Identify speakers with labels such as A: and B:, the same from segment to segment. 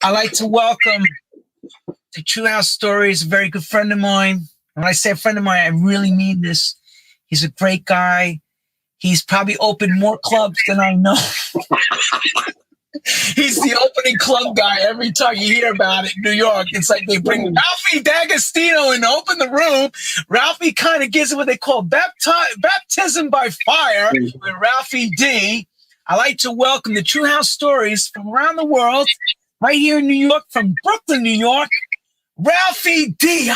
A: I'd like to welcome to True House Stories, a very good friend of mine. When I say a friend of mine, I really mean this. He's a great guy. He's probably opened more clubs than I know. He's the opening club guy every time you hear about it in New York. It's like they bring Ralphie D'Agostino in to open the room. Ralphie kind of gives it what they call baptism by fire with Ralphie Dee. I like to welcome the True House Stories from around the world, right here in New York, from Brooklyn, New York, Ralphie Dee.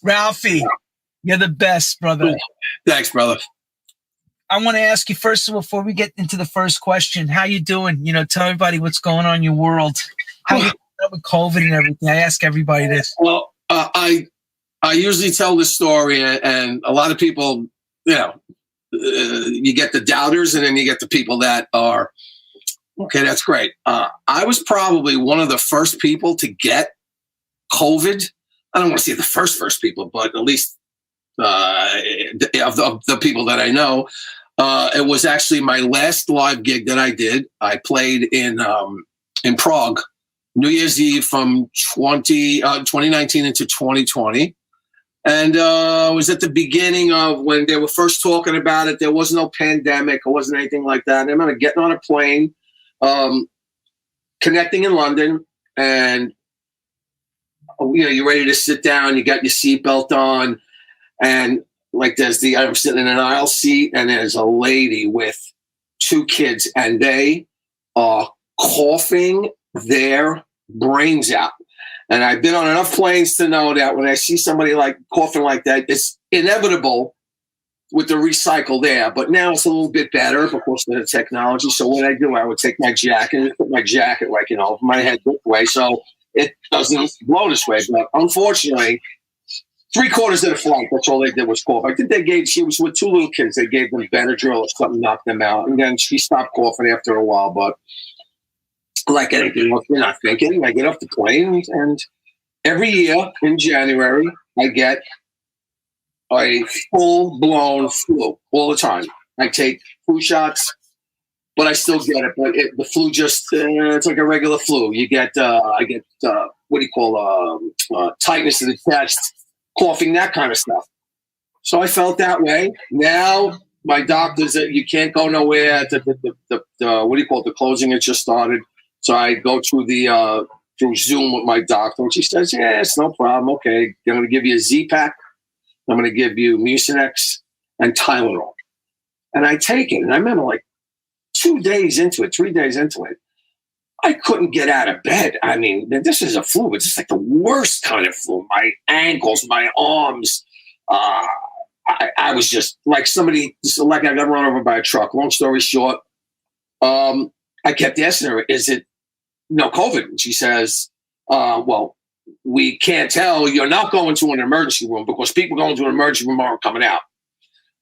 A: Ralphie, you're the best, brother.
B: Thanks, brother.
A: I want to ask you first of all, before we get into the first question, how you doing? You know, tell everybody what's going on in your world. How you doing with COVID and everything? I ask everybody this.
B: Well, I usually tell this story, and a lot of people, you know, you get the doubters, and then you get the people that are, okay, that's great. I was probably one of the first people to get COVID. I don't want to say the first people, but at least of the people that I know. It was actually my last live gig that I did. I played in Prague, New Year's Eve from 2019 into 2020. And it was at the beginning of when they were first talking about it. There was no pandemic. It wasn't anything like that. And I remember getting on a plane, connecting in London, and you know, you're ready to sit down. You got your seatbelt on, and like I'm sitting in an aisle seat, and there's a lady with two kids, and they are coughing their brains out. And I've been on enough planes to know that when I see somebody like coughing like that, it's inevitable with the recycle there. But now it's a little bit better because of the technology. So what I do, I would take my jacket and put my jacket like, you know, over my head this way, so it doesn't blow this way. But unfortunately, 3/4 of the flight, that's all they did was cough. I think she was with two little kids. They gave them Benadryl or something, knocked them out. And then she stopped coughing after a while. But like anything else, you're not thinking. I get off the plane, and every year in January, I get a full-blown flu all the time. I take flu shots, but I still get it. But the flu just, it's like a regular flu. You get, I get, what do you call, tightness in the chest, coughing, that kind of stuff. So I felt that way. Now my doctor's that you can't go nowhere. The what do you call it? The closing has just started. So I go through through Zoom with my doctor, and she says, "Yeah, it's no problem. Okay, I'm going to give you a Z-Pack. I'm going to give you Mucinex and Tylenol." And I take it, and I remember like 3 days into it, I couldn't get out of bed. I mean, this is a flu. It's just like the worst kind of flu. My ankles, my arms. I was just like like I got run over by a truck. Long story short, I kept asking her, "Is it COVID?" And she says, "Well, we can't tell. You're not going to an emergency room because people going to an emergency room aren't coming out."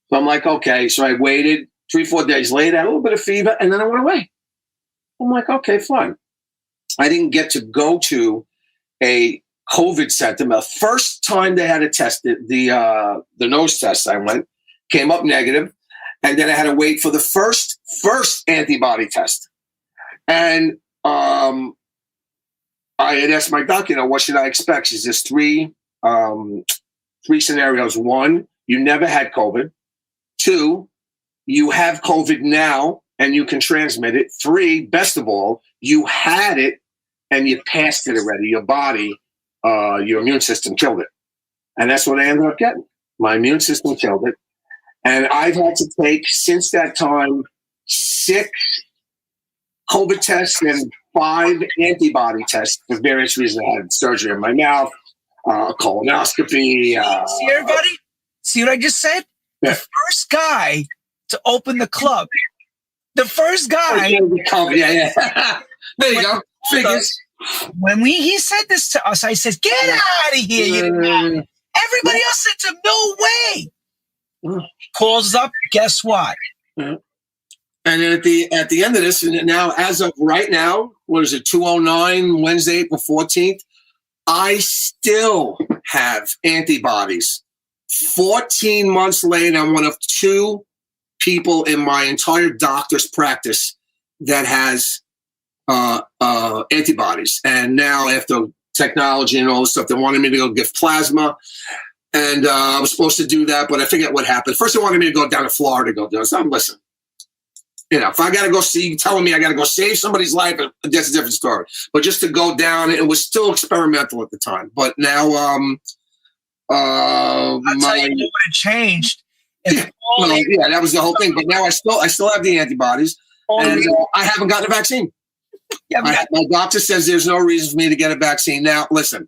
B: So I'm like, okay. So I waited 3-4 days later, had a little bit of fever, and then I went away. I'm like, okay, fine. I didn't get to go to a COVID center. The first time they had to test it, the nose test, I went, came up negative, and then I had to wait for the first antibody test. And I had asked my doctor, what should I expect? She says three scenarios. 1, you never had COVID. 2, you have COVID now and you can transmit it. 3, best of all, you had it and you passed it already. Your body, your immune system killed it. And that's what I ended up getting. My immune system killed it. And I've had to take, since that time, 6 COVID tests and 5 antibody tests for various reasons. I had surgery in my mouth, colonoscopy.
A: See, everybody? See what I just said?
B: Yeah.
A: The first guy to open the club. The first guy.
B: Yeah. There you go. Figures.
A: When he said this to us, I said, "Get out of here, you know." Everybody else said to him, "No way." He calls up, guess what?
B: And then at the end of this, and now as of right now, what is it, 2:09, Wednesday, April 14th, I still have antibodies. 14 months later, I'm one of 2 people in my entire doctor's practice that has antibodies. And now after technology and all this stuff, they wanted me to go give plasma. And I was supposed to do that, but I forget what happened. First, they wanted me to go down to Florida to go do it. So listen, if I got to go see, telling me I got to go save somebody's life, that's a different story. But just to go down, it was still experimental at the time. But now,
A: I'll tell you what would have changed.
B: Yeah, that was the whole thing. But now I still have the antibodies, and I haven't gotten a vaccine. My doctor says there's no reason for me to get a vaccine. Now, listen,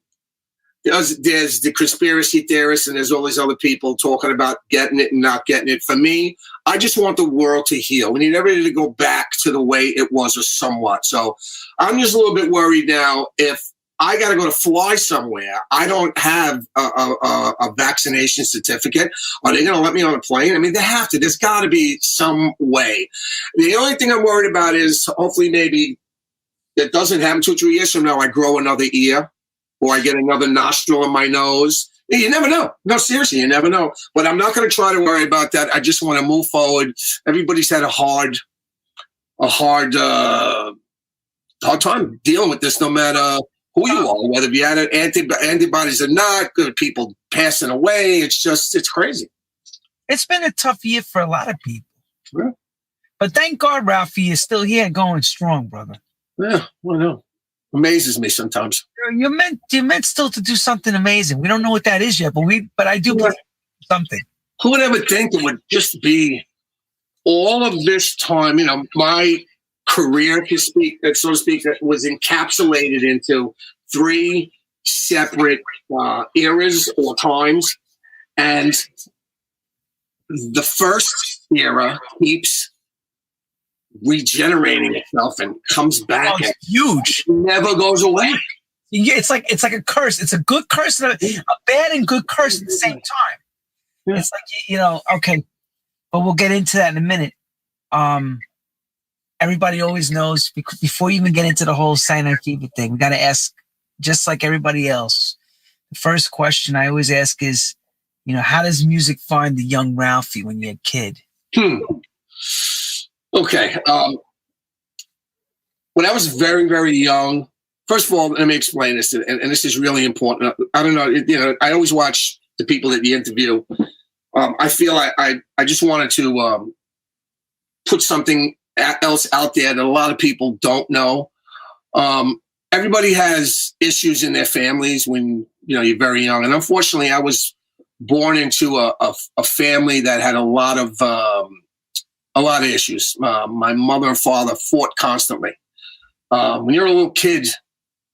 B: there's the conspiracy theorists, and there's all these other people talking about getting it and not getting it. For me, I just want the world to heal. We need everybody to go back to the way it was, or somewhat. So I'm just a little bit worried now. If I got to go to fly somewhere, I don't have a vaccination certificate. Are they going to let me on a plane? I mean, they have to. There's got to be some way. The only thing I'm worried about is hopefully maybe it doesn't happen 2 or 3 years from now. I grow another ear, or I get another nostril in my nose. You never know. No, seriously, you never know. But I'm not going to try to worry about that. I just want to move forward. Everybody's had a hard time dealing with this, no matter who you are, whether you had antibodies or not, good people passing away. It's crazy.
A: It's been a tough year for a lot of people.
B: Yeah.
A: But thank God, Ralphie, you're still here going strong, brother.
B: Yeah, I know. Amazes me sometimes.
A: You're meant still to do something amazing. We don't know what that is yet, but I do believe something.
B: Who would ever think it would just be all of this time, my career, so to speak, that was encapsulated into 3 separate eras or times. And the first era keeps regenerating itself and comes back.
A: Oh, it's huge.
B: It never goes away.
A: Yeah, it's like a curse. It's a good curse and a bad and good curse at the same time. Yeah. It's like, okay, but we'll get into that in a minute. Everybody always knows, before you even get into the whole sign on fever thing, we got to ask, just like everybody else, the first question I always ask is, how does music find the young Ralphie when you're a kid?
B: Okay. When I was very, very young, first of all, let me explain this, and this is really important. I don't know, I always watch the people that you interview. I feel I just wanted to put something else out there that a lot of people don't know. Everybody has issues in their families when you're very young, and unfortunately, I was born into a family that had a lot of issues. My mother and father fought constantly. When you're a little kid,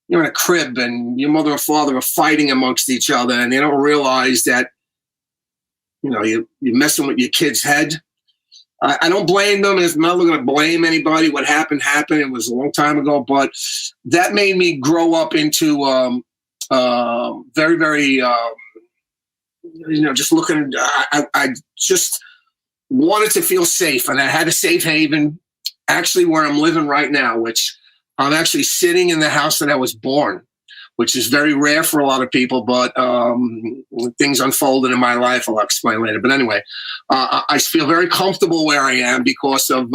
B: you're in a crib, and your mother and father are fighting amongst each other, and they don't realize that you're messing with your kid's head. I don't blame them. I'm not going to blame anybody. What happened. It was a long time ago, but that made me grow up into very, very, just looking. I just wanted to feel safe, and I had a safe haven, actually, where I'm living right now, which I'm actually sitting in the house that I was born, which is very rare for a lot of people, but things unfolded in my life. I'll explain later. But anyway, I feel very comfortable where I am because of,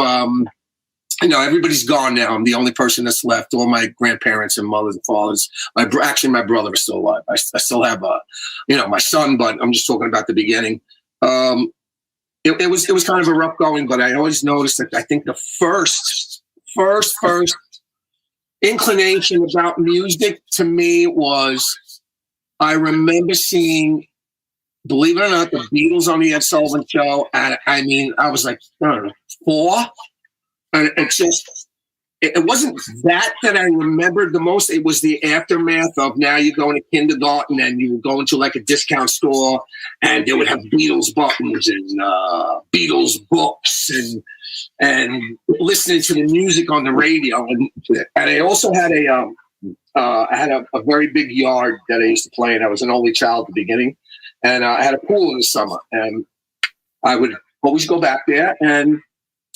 B: everybody's gone now. I'm the only person that's left. All my grandparents and mothers and fathers. Actually, my brother is still alive. I still have, my son, but I'm just talking about the beginning. It was kind of a rough going, but I always noticed that I think the first inclination about music to me was, I remember seeing, believe it or not, the Beatles on the Ed Sullivan show. And I was like, I don't know, 4. And it wasn't that I remembered the most. It was the aftermath of, now you're going to kindergarten and you would go into like a discount store and they would have Beatles buttons and Beatles books and listening to the music on the radio. And I also had a very big yard that I used to play in. I was an only child at the beginning. And I had a pool in the summer. And I would always go back there and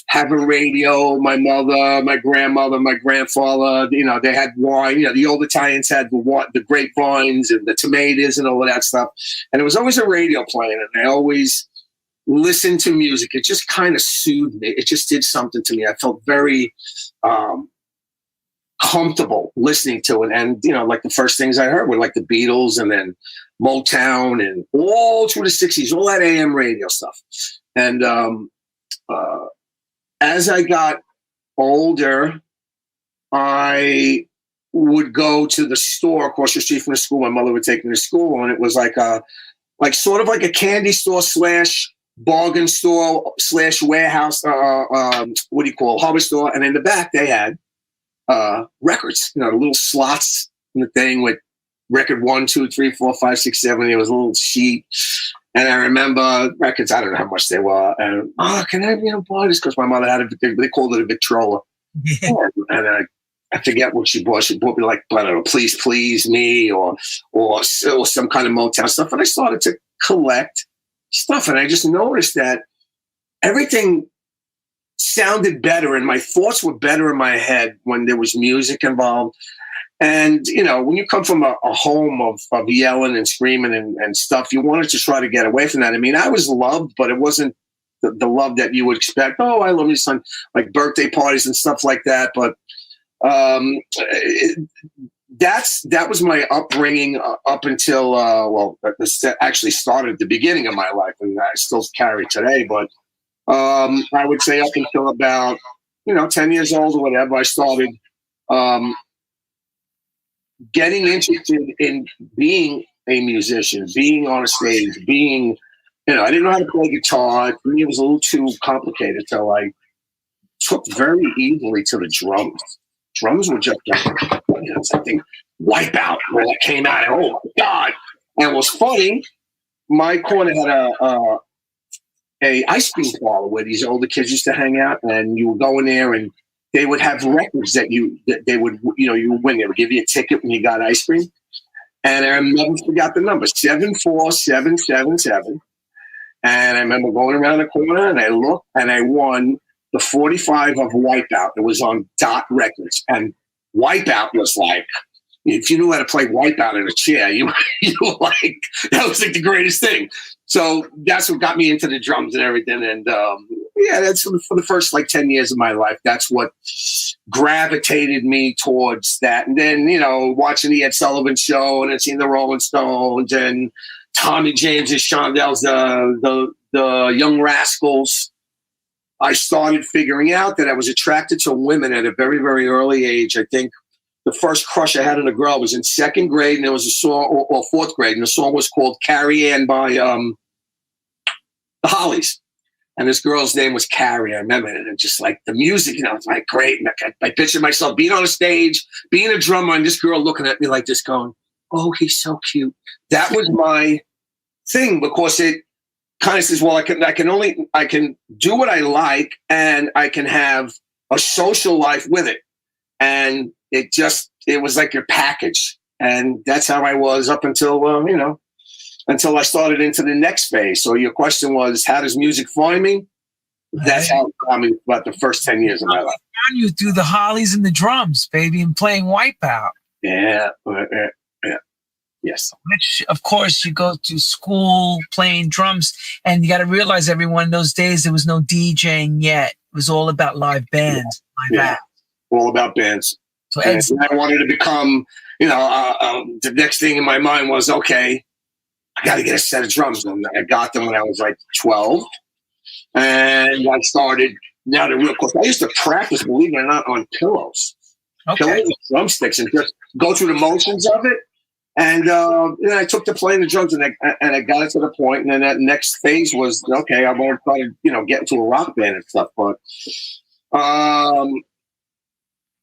B: have a radio. My mother, my grandmother, my grandfather, they had wine. The old Italians had the grapevines and the tomatoes and all of that stuff. And it was always a radio playing. And I always listened to music. It just kind of soothed me. It just did something to me. I felt very comfortable listening to it. And, you know, like the first things I heard were like the Beatles and then Motown and all through the 60s, all that AM radio stuff. And as I got older, I would go to the store across the street from the school. My mother would take me to school, and it was like sort of like a candy store / bargain store / warehouse, what do you call it, hardware store. And in the back, they had records, you know, the little slots in the thing with record 1, 2, 3, 4, 5, 6, 7. It was a little sheet. And I remember records, I don't know how much they were. And, can I, buy this? Because my mother had they called it a Victrola. And I forget what she bought. She bought me like, I don't know, Please Please Me or some kind of Motown stuff. And I started to collect stuff. And I just noticed that everything sounded better and my thoughts were better in my head when there was music involved. And, when you come from a home of yelling and screaming and stuff, you wanted to try to get away from that. I mean, I was loved, but it wasn't the love that you would expect. Oh, I love your son, like birthday parties and stuff like that. But that was my upbringing up until, that actually started at the beginning of my life, and I still carry today. But I would say up until about, 10 years old or whatever, I started getting interested in being a musician, being on a stage, being, I didn't know how to play guitar. For me, it was a little too complicated. So I took very easily to the drums. Drums were just something Wipeout when it came out. Oh my God. And it was funny. My corner had a ice cream parlor where these older kids used to hang out, and you would go in there and they would have records that they would, you would win. They would give you a ticket when you got ice cream. And I never forgot the number, 74777. And I remember going around the corner and I looked and I won the 45 of Wipeout. It was on Dot Records. And Wipeout was like, if you knew how to play Wipeout in a chair, you were like, that was like the greatest thing. So that's what got me into the drums and everything. And that's for the first 10 years of my life. That's what gravitated me towards that. And then, watching the Ed Sullivan show and then seeing the Rolling Stones and Tommy James's, Shondells, the Young Rascals, I started figuring out that I was attracted to women at a very, very early age. I think the first crush I had on a girl was in second grade, and there was a song, or fourth grade, and the song was called Carrie Ann by the Hollies. And this girl's name was Carrie. I remember it. And just like the music, it's like great. And I pictured myself being on a stage, being a drummer, and this girl looking at me like this going, oh, he's so cute. That was my thing, because it kind of says, well, I can do what I like, and I can have a social life with it. And it was like a package. And that's how I was up until, until I started into the next phase. So your question was, how does music find me? That's how it found me about the first 10 years of my life.
A: Found you through the Hollies and the drums, baby, and playing Wipeout.
B: Yeah. Yes.
A: Which, of course, you go to school playing drums, and you got to realize, everyone, those days there was no DJing yet. It was all about live bands.
B: All about bands. So I wanted to become, the next thing in my mind was, okay, I got to get a set of drums. And I got them when I was 12. And I started, now the real quick, I used to practice, believe it or not, on pillows. Okay. Pillows with drumsticks, and just go through the motions of it. And I took to playing the drums, and I got it to the point. And then that next phase was, okay, I want to try to, get into a rock band and stuff. But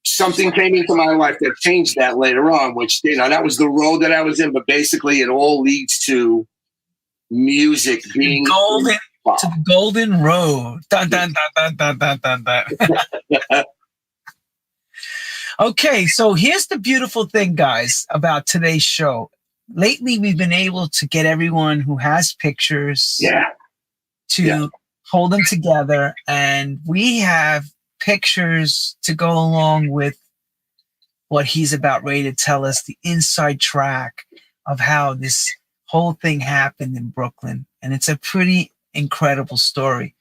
B: something came into my life that changed that later on, which, that was the road that I was in. But basically, it all leads to music being
A: to the golden road. Dun, dun, dun, dun, dun, dun, dun, dun. Okay, so here's the beautiful thing, guys, about today's show. Lately, we've been able to get everyone who has pictures to hold them together, and we have pictures to go along with what he's about ready to tell us, the inside track of how this whole thing happened in Brooklyn. And it's a pretty incredible story.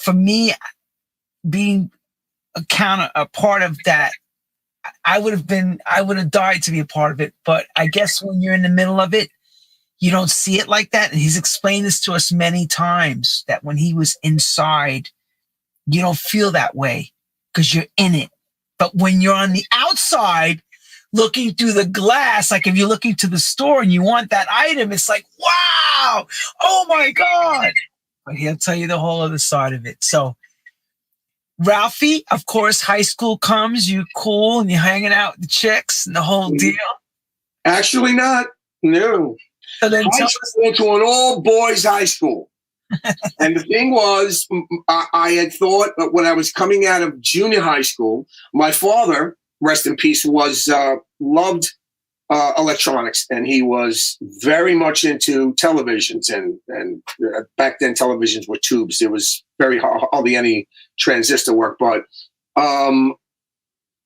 A: For me, being a part of that, I would have died to be a part of it. But I guess when you're in the middle of it, you don't see it like that. And he's explained this to us many times, that when he was inside, you don't feel that way because you're in it. But when you're on the outside, looking through the glass, like if you're looking to the store and you want that item, it's like, wow, oh my God. But he'll tell you the whole other side of it. So Ralphie, of course, high school comes, you cool and you're hanging out with the chicks and the whole deal.
B: Actually not. No.
A: So then
B: I went to an all boys high school. And the thing was, I had thought that when I was coming out of junior high school, my father, rest in peace, loved electronics, and he was very much into televisions. And back then, televisions were tubes. There was hardly any transistor work, but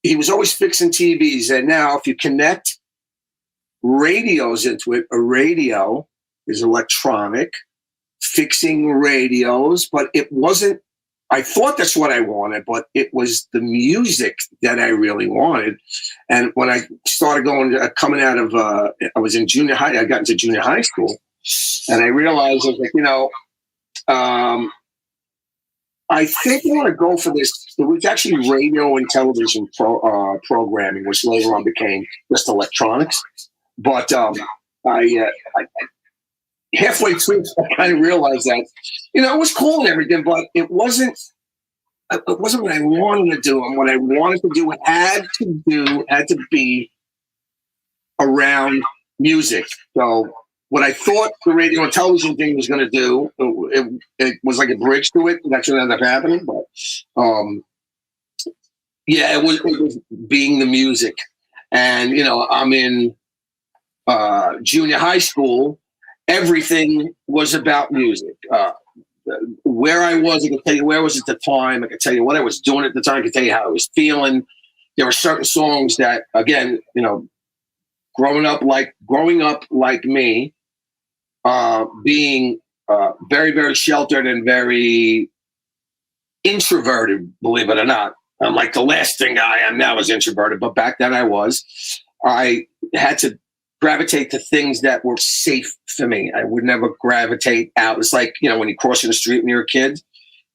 B: he was always fixing TVs. And now, if you connect radios into it, a radio is electronic. Fixing radios, but it wasn't. I thought that's what I wanted, but it was the music that I really wanted. And when I started coming out of, I was in junior high. I got into junior high school, and I realized I was like, I think I want to go for this. It was actually radio and television programming, which later on became just electronics. But I halfway through, I kind of realized that, it was cool and everything, but it wasn't what I wanted to do. And what I wanted to do had to be around music. So what I thought the radio and television thing was going to do, it was like a bridge to it. That's what ended up happening. But it was being the music. And, I'm in junior high school. Everything was about music. Where I was, I could tell you where I was at the time. I could tell you what I was doing at the time. I could tell you how I was feeling. There were certain songs that, again, growing up like me, being very, very sheltered and very introverted, believe it or not. I'm like the last thing I am now is introverted, but back then I was. I had to gravitate to things that were safe for me. I would never gravitate out. It's like, when you cross in the street when you're a kid,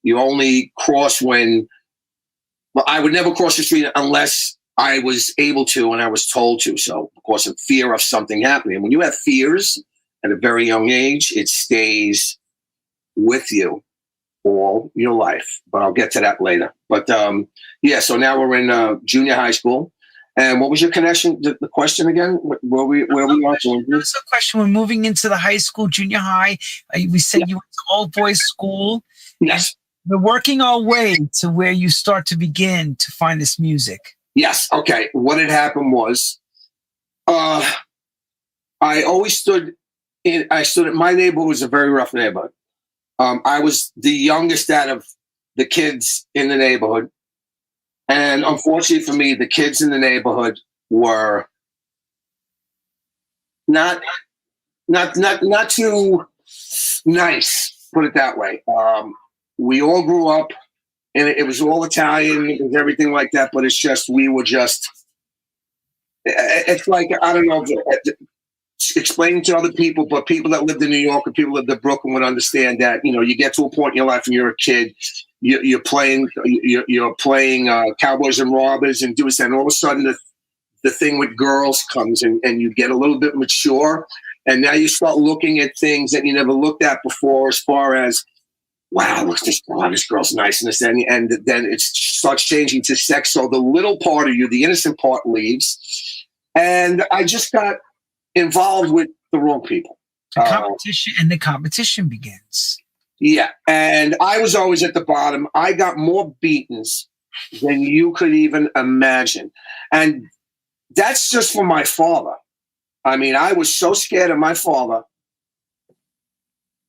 B: you only cross I would never cross the street unless I was able to and I was told to. So, of course, in fear of something happening. And when you have fears at a very young age, it stays with you all your life. But I'll get to that later. But so now we're in junior high school. And what was your connection? The question again? Where we are?
A: That's the question. We're moving into the high school, junior high. We said you went to all boys school.
B: Yes.
A: We're working our way to where you start to begin to find this music.
B: Yes. Okay. What had happened was, I always stood in my neighborhood was a very rough neighborhood. I was the youngest out of the kids in the neighborhood. And unfortunately for me, the kids in the neighborhood were not too nice, put it that way. We all grew up, and it was all Italian, it was everything like that. But it's just it's like, I don't know, explaining to other people, but people that lived in New York or people that lived in Brooklyn would understand that, you get to a point in your life when you're a kid. You're playing Cowboys and Robbers and doing that, and all of a sudden the thing with girls comes and you get a little bit mature, and now you start looking at things that you never looked at before, as far as, wow, look, this girl's nice, and then it starts changing to sex. So the little part of you, the innocent part, leaves, and I just got involved with the wrong people.
A: The competition begins.
B: Yeah, and I was always at the bottom. I got more beatings than you could even imagine. And that's just from my father. I mean, I was so scared of my father.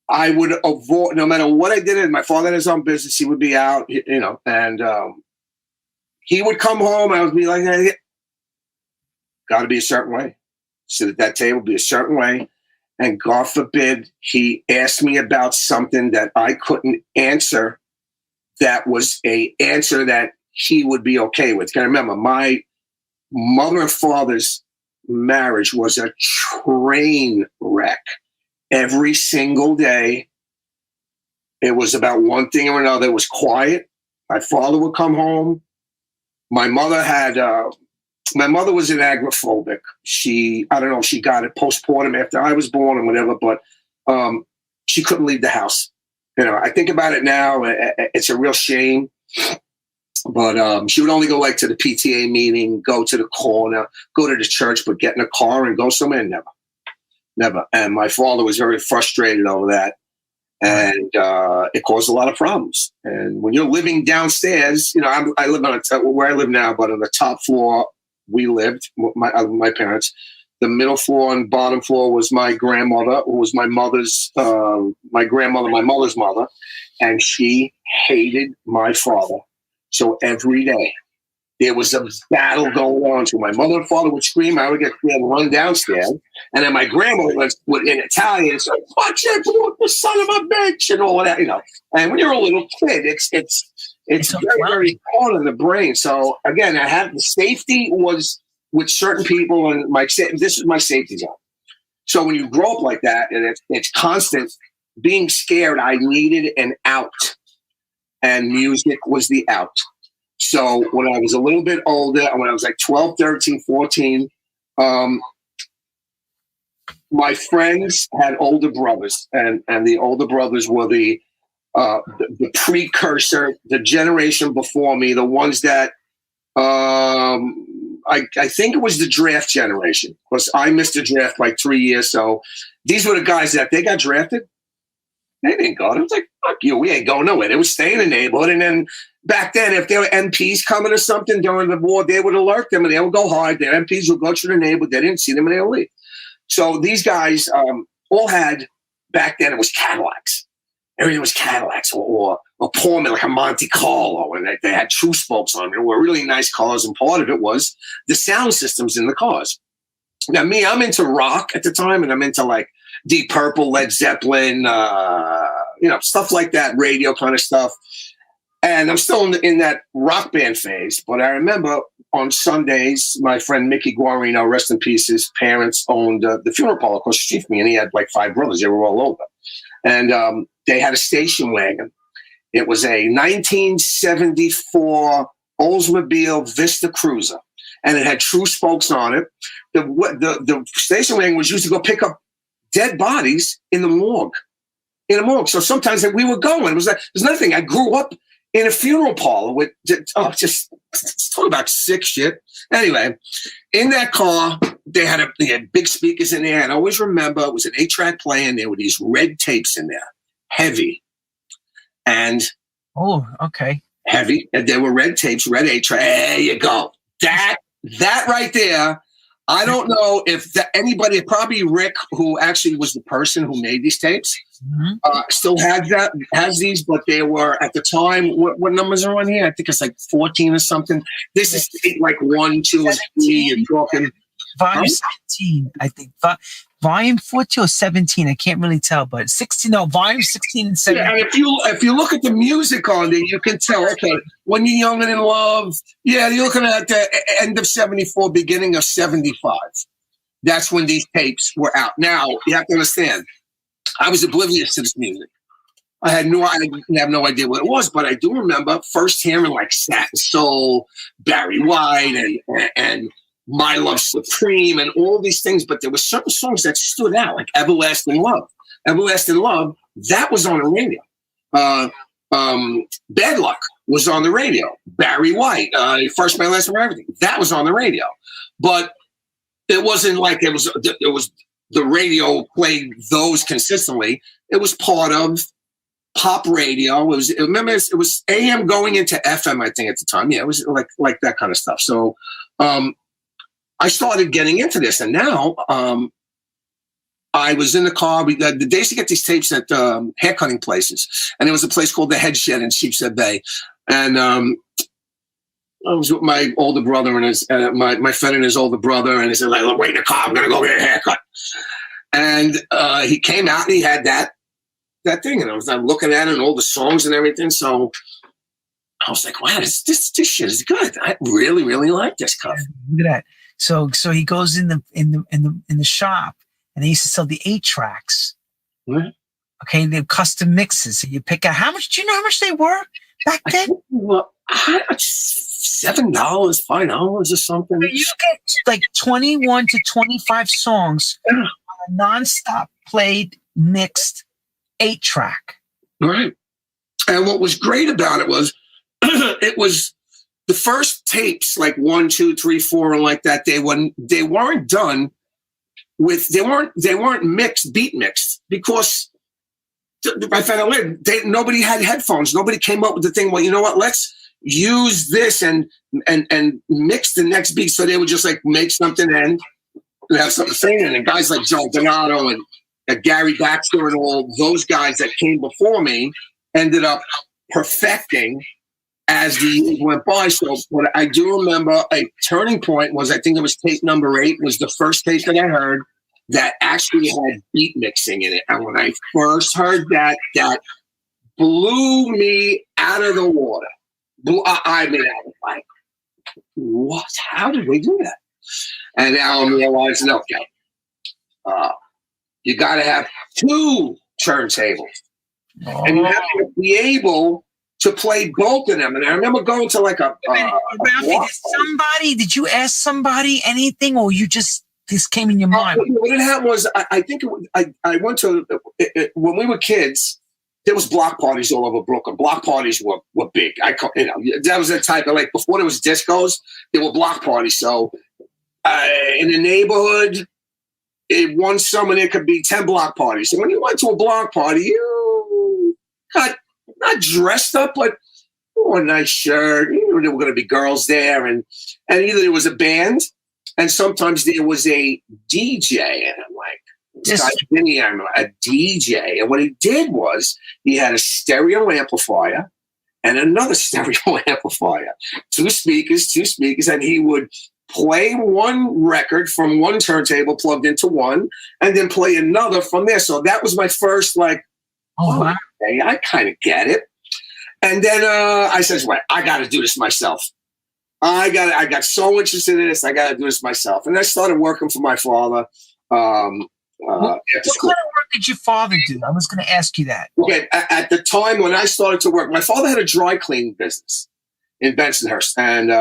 B: I would avoid, no matter what I did, and my father had his own business, he would be out, and he would come home, and I would be like, hey, got to be a certain way. Sit at that table, be a certain way. And God forbid he asked me about something that I couldn't answer. That was a answer that he would be okay with. Can I remember my mother and father's marriage was a train wreck. Every single day, it was about one thing or another. It was quiet. My father would come home. My mother was an agoraphobic. I don't know if she got it postpartum after I was born or whatever, but she couldn't leave the house. I think about it now. It's a real shame. But she would only go like to the PTA meeting, go to the corner, go to the church, but get in a car and go somewhere. Never. And my father was very frustrated over that. And it caused a lot of problems. And when you're living downstairs, I live where I live now, but on the top floor, we lived, my parents. The middle floor and bottom floor was my grandmother, who was my mother's mother. And she hated my father. So every day there was a battle going on. So my mother and father would scream. I would get scared and run downstairs. And then my grandmother would in Italian say, "Watch it, the son of a bitch," and all of that, And when you're a little kid, it's very, very hard on the brain. So again, I had the safety was with certain people, and this is my safety zone. So when you grow up like that, and it's constant being scared, I needed an out. And music was the out. So when I was a little bit older, when I was like 12, 13, 14, my friends had older brothers, and the older brothers were the precursor, the generation before me, the ones that I think it was the draft generation, because I missed the draft by 3 years. So these were the guys that they got drafted. They didn't go. It was like, fuck you, we ain't going nowhere. They would stay in the neighborhood. And then back then, if there were MPs coming or something during the war, they would alert them and they would go hard. Their MPs would go to the neighborhood. They didn't see them and they would leave. So these guys all had, back then it was Cadillacs. Everything was Cadillacs or Pullman, like a Monte Carlo. And they had true spokes on it. They were really nice cars. And part of it was the sound systems in the cars. Now, me, I'm into rock at the time, and I'm into like Deep Purple, Led Zeppelin, stuff like that, radio kind of stuff. And I'm still in that rock band phase. But I remember on Sundays, my friend Mickey Guarino, rest in peace, his parents owned the funeral parlor across the street from me, and he had like 5 brothers. They were all older. And they had a station wagon. It was a 1974 Oldsmobile Vista Cruiser, and it had true spokes on it. The station wagon was used to go pick up dead bodies in the morgue. So sometimes we were going. It was like, there's nothing. I grew up in a funeral parlor with just talk about sick shit. Anyway, in that car, they had big speakers in there. And I always remember it was an 8-track player, and there were these red tapes in there, heavy. And heavy. And there were red tapes, red 8-track. There you go. That right there. I don't know if anybody, probably Rick, who actually was the person who made these tapes, still has these, but they were at the time. What numbers are on here? I think it's like 14 or something. This is like 1, 2, and 3. You're talking
A: volume 17, I think. Volume 14 or 17, I can't really tell, but 16. No, volume 16 and 17.
B: Yeah, and if you look at the music on there, you can tell. Okay, When You're Young and in Love. Yeah, you're looking at the end of 74, beginning of 75. That's when these tapes were out. Now you have to understand, I was oblivious to this music. I have no idea what it was, but I do remember first hearing like Satin Soul, Barry White, and My Love Supreme, and all these things. But there were certain songs that stood out, like Everlasting Love. Everlasting Love, that was on the radio. Bad Luck was on the radio. Barry White, First Man, Last Man, Everything. That was on the radio. But it wasn't like it was the radio played those consistently. It was part of pop radio. It was AM going into FM, I think, at the time. Yeah, it was like that kind of stuff. So I started getting into this, and now I was in the car. They used to get these tapes at haircutting places, and there was a place called the Head Shed in Sheepshead Bay, and I was with my older brother and his my friend and his older brother, and he said, "Like, wait in the car. I'm gonna go get a haircut." And he came out and he had that thing, and I'm looking at it and all the songs and everything. So I was like, wow, this shit is good. I really, really like this cup.
A: Look at that. So he goes in the shop, and they used to sell the 8 tracks.
B: Mm-hmm.
A: Okay, they're custom mixes. So you pick out how much. Do you know how much they were back then?
B: Well, $7, $5 or something.
A: You get like 21 to 25 songs on a nonstop played mixed 8 track.
B: Right. And what was great about it was it was the first tapes, like 1, 2, 3, 4, and like that. They weren't done with. They weren't mixed, beat mixed, because I found out nobody had headphones. Nobody came up with the thing. Well, you know what? Let's use this and mix the next beat. So they would just like make something and have something singing. And guys like Joe Donato and Gary Baxter and all those guys that came before me ended up perfecting as the years went by. So what I do remember, a turning point was, I think it was tape number 8 was the first tape that I heard that actually had beat mixing in it. And when I first heard that blew me out of the water. I mean, I was like, what? How did we do that? And now I'm realizing, okay, you got to have 2 turntables.
A: Oh.
B: And you have to be able to play both of them. And I remember going to like
A: Ralphie, did you ask somebody anything, or you just this came in your mind?
B: What had happened was, I think I went to when we were kids. There was block parties all over Brooklyn. Block parties were big. That was the type of, like, before there was discos, there were block parties. So in the neighborhood, one summer there could be 10 block parties. So when you went to a block party, you got not dressed up, but a nice shirt. You knew there were going to be girls there, and either there was a band, and sometimes there was a DJ. And I'm like, a DJ. And what he did was he had a stereo amplifier and another stereo amplifier, 2 speakers, and he would play one record from one turntable plugged into one, and then play another from there. So that was my first, like, okay, I kind of get it. And then I said, well, I got to do this myself. I got so interested in this, I got to do this myself. And I started working for my father.
A: What kind of work did your father do? I was going to ask you that.
B: Okay, at the time when I started to work, my father had a dry cleaning business in Bensonhurst, and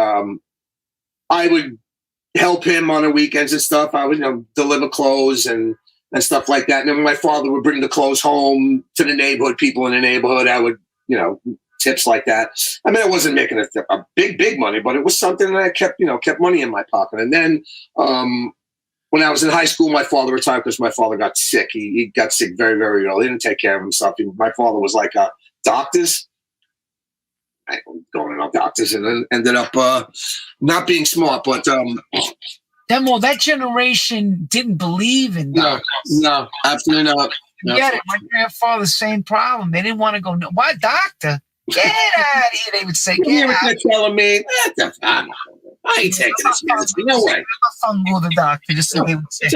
B: I would help him on the weekends and stuff. I would deliver clothes and stuff like that. And then my father would bring the clothes home to the neighborhood, people in the neighborhood. I would, tips like that. I mean, I wasn't making a big money, but it was something that I kept money in my pocket. And then when I was in high school, my father retired because my father got sick. He got sick very, very early. He didn't take care of himself. My father was like doctors. I going on doctors, and then ended up not being smart. But
A: that generation didn't believe in that.
B: No, absolutely not. No.
A: Yeah, my grandfather, same problem. They didn't want to go. Why, doctor? Get out of here! They would say, "Get out!"
B: They're telling me, I ain't taking this medicine. No way.
A: My son go to the doctor. Just so they would say.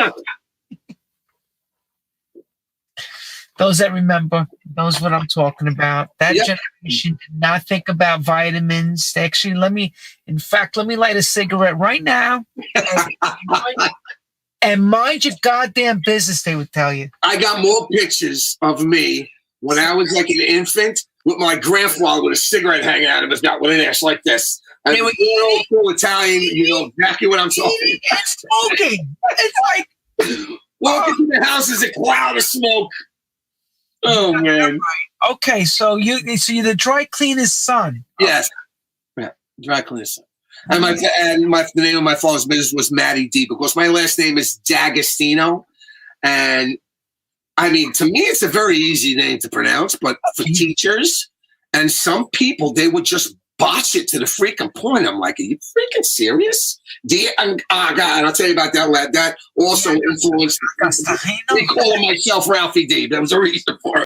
A: Those that remember knows what I'm talking about. That generation did not think about vitamins. Actually, let me light a cigarette right now and mind your goddamn business, they would tell you.
B: I got more pictures of me when I was like an infant with my grandfather with a cigarette hanging out of his mouth with an ass like this. And they were all cool Italian, exactly what I'm talking about.
A: Smoking. It's like
B: walking through the house is a cloud of smoke. Oh man.
A: Okay, so you're the dry cleaner's son.
B: Yes. Yeah, dry cleaner's son. And the name of my father's business was Matty D, because my last name is D'Agostino. And I mean, to me, it's a very easy name to pronounce, but for teachers and some people, they would just botch it to the freaking point. I'm like, are you freaking serious? God, I'll tell you about that. That also influenced me calling myself Ralphie Dee. There was a reason for it.